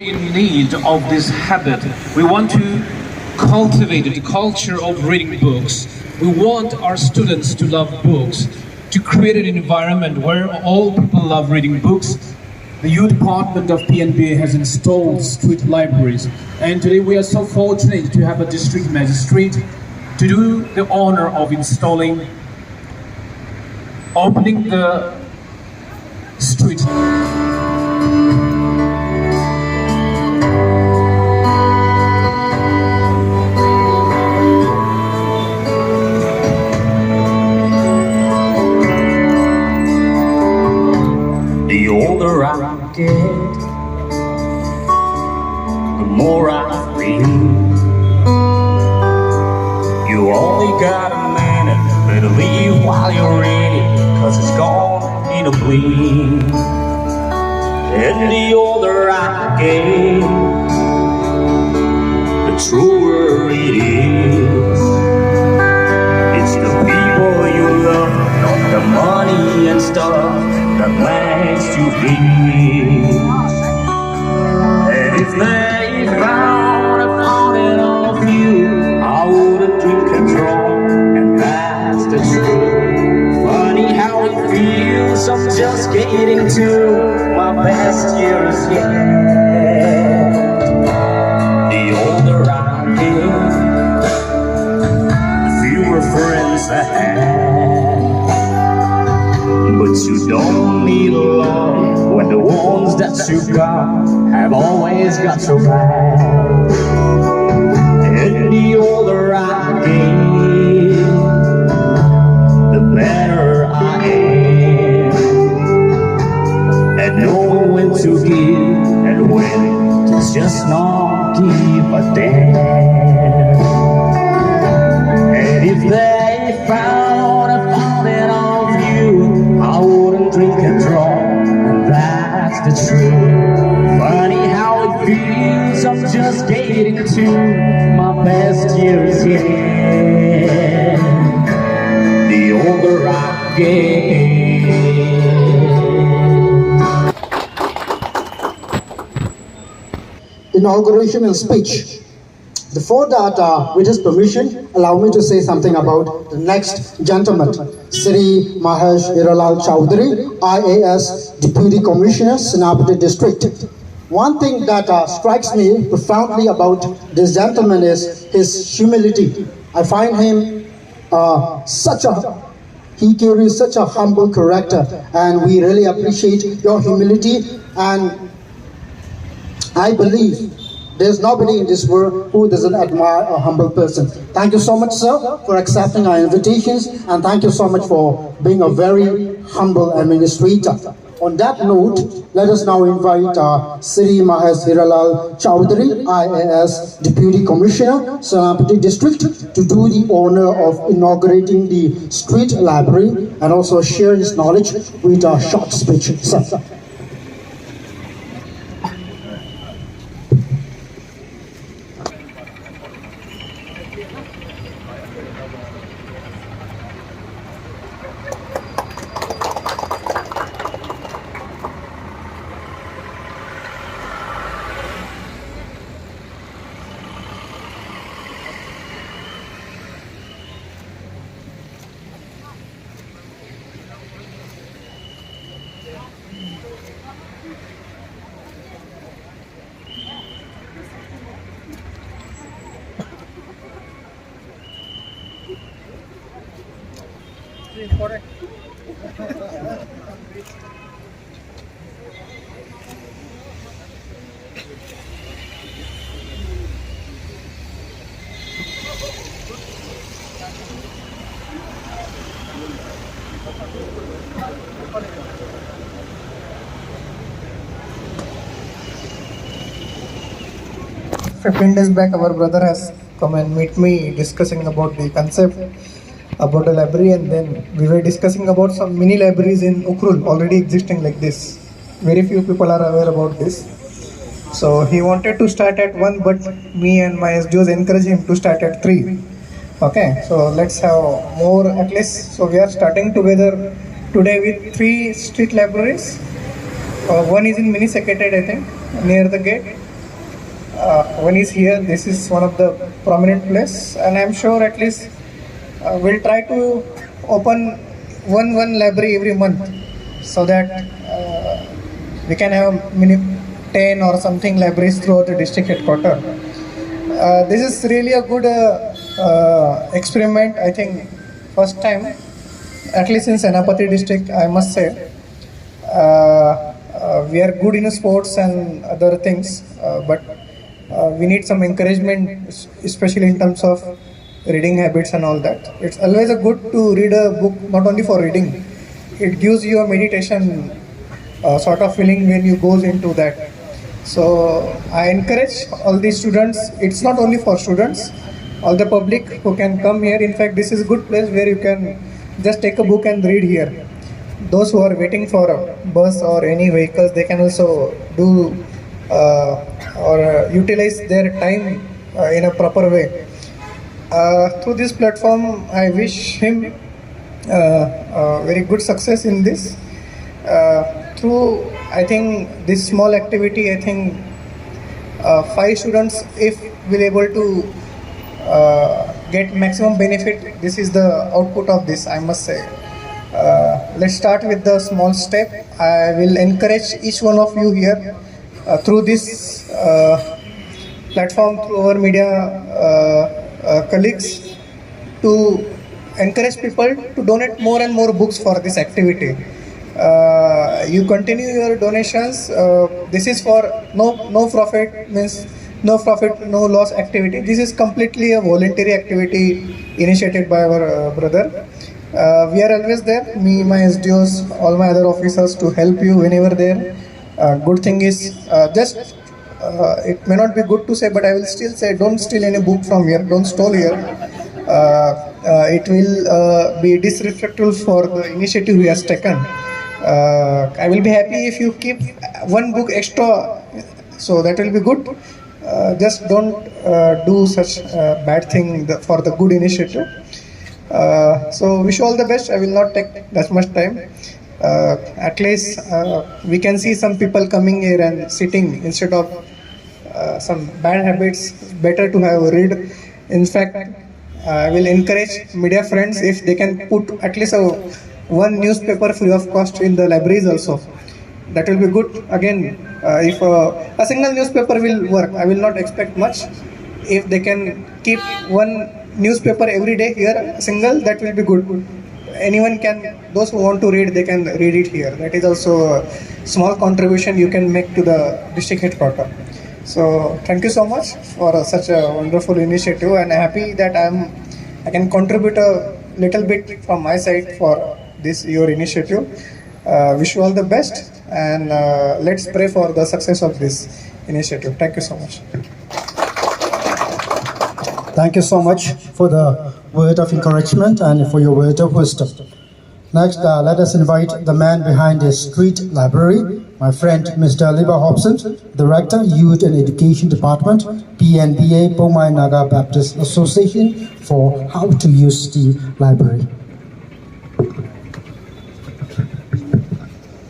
in need of this habit. We want to cultivate the culture of reading books. We want our students to love books, to create an environment where all people love reading books. The youth department of PNBA has installed street libraries, and today we are so fortunate to have a district magistrate to do the honor of opening the street. The older I get, the more I read. You only got a minute, better leave while you're ready, 'cause it's gone in a blink. And the older I get, the truer it is. It's the people you love, not the money and stuff that makes you feel. And if they found a fountain of you, I wouldn't drink and draw, and that's the truth. Funny how it feels, I'm just getting to my best years yet. The older I get, the fewer friends I have. But you don't need love when the ones that you got have always got your back. And the older I get, the better I am at knowing when to give and when to just not give a damn. And if they found a fountain of you, I wouldn't drink and draw, and that's the truth. Funny how it feels, I'm just getting to my best years yet. The older I get. Inauguration and speech. Before that, with his permission, allow me to say something about the next gentleman, Sri Mahesh Hiralal Chowdhury, IAS Deputy Commissioner, Senapati District. One thing that strikes me profoundly about this gentleman is his humility. I find him he carries such a humble character, and we really appreciate your humility, and I believe there's nobody in this world who doesn't admire a humble person. Thank you so much, sir, for accepting our invitations, and thank you so much for being a very humble administrator. On that note, let us now invite Sri Mahesh Hiralal Chowdhury, IAS Deputy Commissioner, Senapati District, to do the honor of inaugurating the street library and also share his knowledge with a short speech. Sir. Fifteen days back, our brother has come and meet me discussing about the concept about the library, and then we were discussing about some mini libraries in Ukrul already existing like this. Very few people are aware about this. So he wanted to start at 1, but me and my SDOs encouraged him to start at 3. Okay, so let's have more at least. So we are starting together today with 3 street libraries. One is in mini secretariat, I think, near the gate. when he's here, this is one of the prominent place, and I'm sure at least we'll try to open one library every month, so that we can have mini 10 or something libraries throughout the district headquarters. This is really a good experiment. I think first time, at least in Senapati district, I must say. We are good in sports and other things, but we need some encouragement, especially in terms of reading habits and all that. It's always a good to read a book, not only for reading. It gives you a meditation sort of feeling when you goes into that. So I encourage all the students. It's not only for students, all the public who can come here. In fact, this is a good place where you can just take a book and read here. Those who are waiting for a bus or any vehicles, they can also do or utilize their time in a proper way. Through this platform, I wish him very good success in this. Through, I think, this small activity, I think 5 students, if will able to get maximum benefit, this is the output of this, I must say. Let's start with the small step. I will encourage each one of you here through this platform, through our media colleagues, to encourage people to donate more and more books for this activity. You continue your donations. This is for no profit, means no profit, no loss activity. This is completely a voluntary activity initiated by our brother. We are always there, me, my SDOs, all my other officers, to help you whenever there. Good thing is, it may not be good to say, but I will still say, don't steal any book from here, don't steal here. It will be disrespectful for the initiative he has taken. I will be happy if you keep one book extra, so that will be good. Just don't do such bad thing for the good initiative. So wish you all the best. I will not take that much time. At least we can see some people coming here and sitting instead of some bad habits. Better to have read. In fact, I will encourage media friends, if they can put at least one newspaper free of cost in the libraries also. That will be good. Again, if a single newspaper will work, I will not expect much. If they can keep one newspaper every day here, single, that will be good. Anyone can, those who want to read, they can read it here. That is also a small contribution you can make to the district headquarters. So thank you so much for such a wonderful initiative, and happy that I can contribute a little bit from my side for this your initiative. Wish you all the best, and let's pray for the success of this initiative. Thank you so much. Thank you so much for the word of encouragement and for your word of wisdom. Next, let us invite the man behind the street library, my friend Mr. Liba Hobson, Director, Youth and Education Department, PNBA, Pomai Naga Baptist Association, for how to use the library.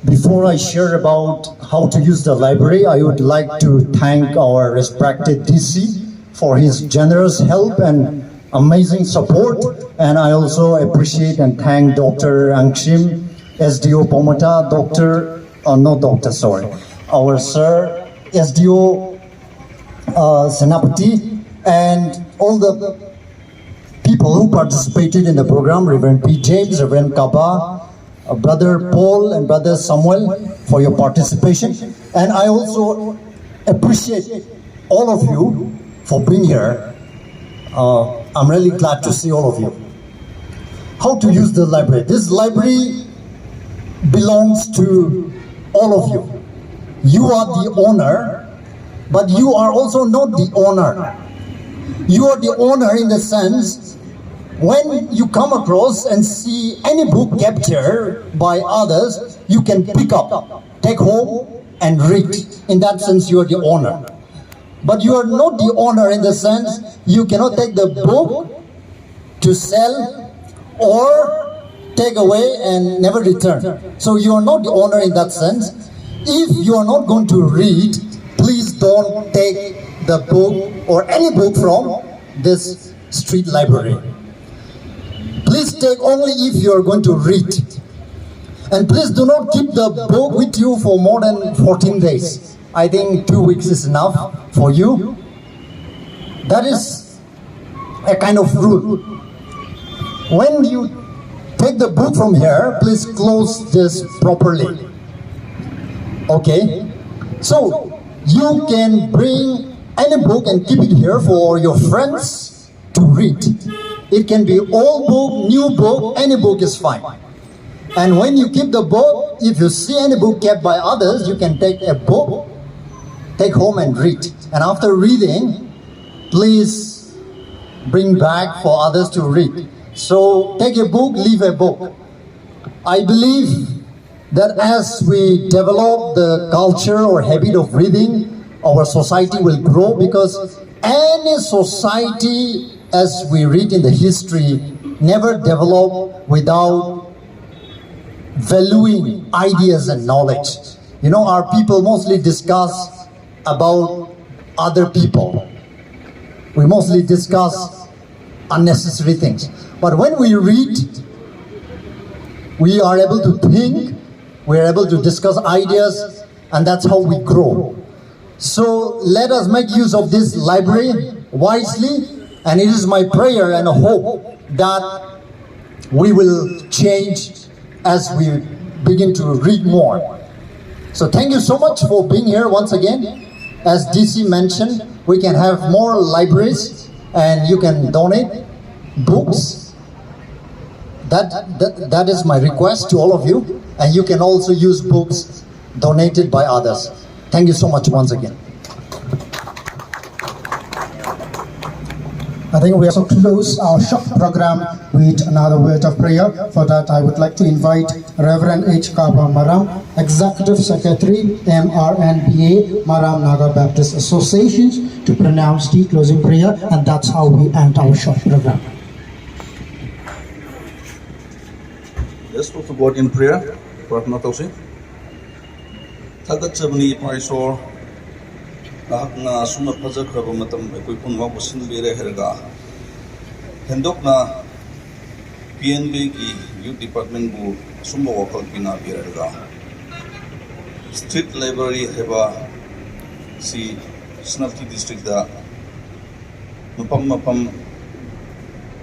Before I share about how to use the library, I would like to thank our respected DC for his generous help and amazing support. And I also appreciate and thank Dr. Angshim, SDO Pomata, our Sir, SDO Senapati, and all the people who participated in the program, Reverend P. James, Reverend Kaba, Brother Paul and Brother Samuel, for your participation. And I also appreciate all of you for being here. I'm really glad to see all of you. How to use the library. This library belongs to all of you. You are the owner, but you are also not the owner. You are the owner in the sense, when you come across and see any book kept here by others, you can pick up, take home and read. In that sense, you are the owner. But you are not the owner in the sense you cannot take the book to sell or take away and never return. So you are not the owner in that sense. If you are not going to read, please don't take the book or any book from this street library. Please take only if you are going to read. And please do not keep the book with you for more than 14 days. I think 2 weeks is enough for you. That is a kind of rule. When you take the book from here, please close this properly. Okay? So, you can bring any book and keep it here for your friends to read. It can be old book, new book, any book is fine. And when you keep the book, if you see any book kept by others, you can take a book, take home and read. And after reading, please bring back for others to read. So take a book, leave a book. I believe that as we develop the culture or habit of reading, our society will grow, because any society, as we read in the history, never developed without valuing ideas and knowledge. You know, our people mostly discuss about other people. We mostly discuss unnecessary things. But when we read, we are able to think, we are able to discuss ideas, and that's how we grow. So let us make use of this library wisely, and it is my prayer and hope that we will change as we begin to read more. So thank you so much for being here once again. As DC mentioned, we can have more libraries and you can donate books. That is my request to all of you. And you can also use books donated by others. Thank you so much once again. I think we also close our short program with another word of prayer. For that, I would like to invite Reverend H. Kaba Maram, Executive Secretary, MRNBA, Maram Naga Baptist Associations, to pronounce the closing prayer, and that's how we end our short program. Let's look to God in prayer. Pratna tausi. Thagat sabni paisor. Nahakna suna pazak raba matam ekoi punwa busin bere herga. Hendokna PNB ki Youth Department bu sumba wakal pina bere herga. Street Library heba si Senapati district da mapam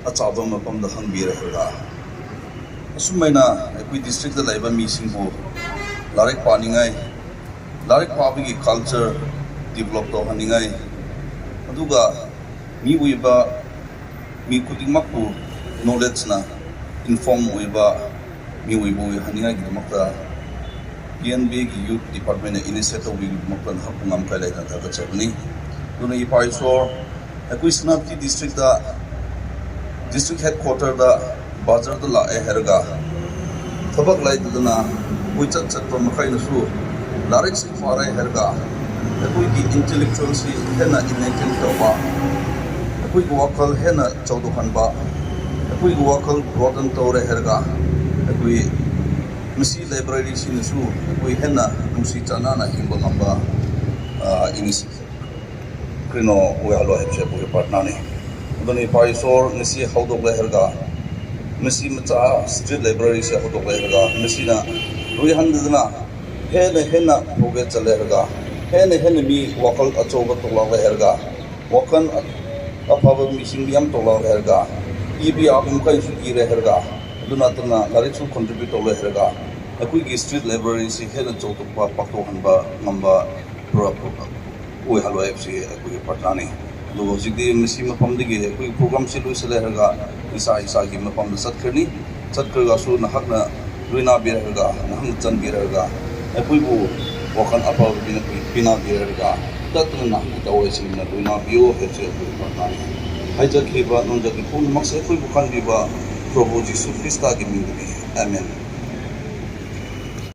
achaba mapam da hang bere herga. Asummaina ekoi district da laiba mi singbu larik paningai larik pabigi culture develop to haningai aduga mi uiba mi kudingmakku knowledge na inform uiba mi uibo haningai gimakta PNB gi Youth Department initiative wi gimakta hakungam kai ta ta chabni duna I paisor ekoi Senapati district da district headquarter da bazar da la herga thabak lai duna uichat chat makai nasu larik si farai herga ekoi intellectual si hena enlightened tawa ekoi wakal hena chawdokan ba ekoi wakal broaden tawre herga ekoi misi library si nasu ekoi hena musi chana na himba ngamba inis krino wehalo hepse bu partner ne doni paisor nisi hawdok le herga misi macha street library se hawdok le herga misi na rui handna hena proge chale herga hena mi wakal achoba tolak herga wakan apaba missing biam tolak herga ibi abim kai su ire herga duna tuna larik su contribute tolak herga akui gi street library si hena choto pa pakto hanba ngamba pro oi halo fc akui patani do jigdi misi mapam digi akui program si lu sele herga isa gi mapam sat khirga su na hakna ruina bir herga na hang chan bir herga akui bu wakan apa pina birga tatna tawe simna duina bio hece patani haja khiba non jagi pun makse koi bukan biba Prabhu Jisu Krista ki mingdi amen.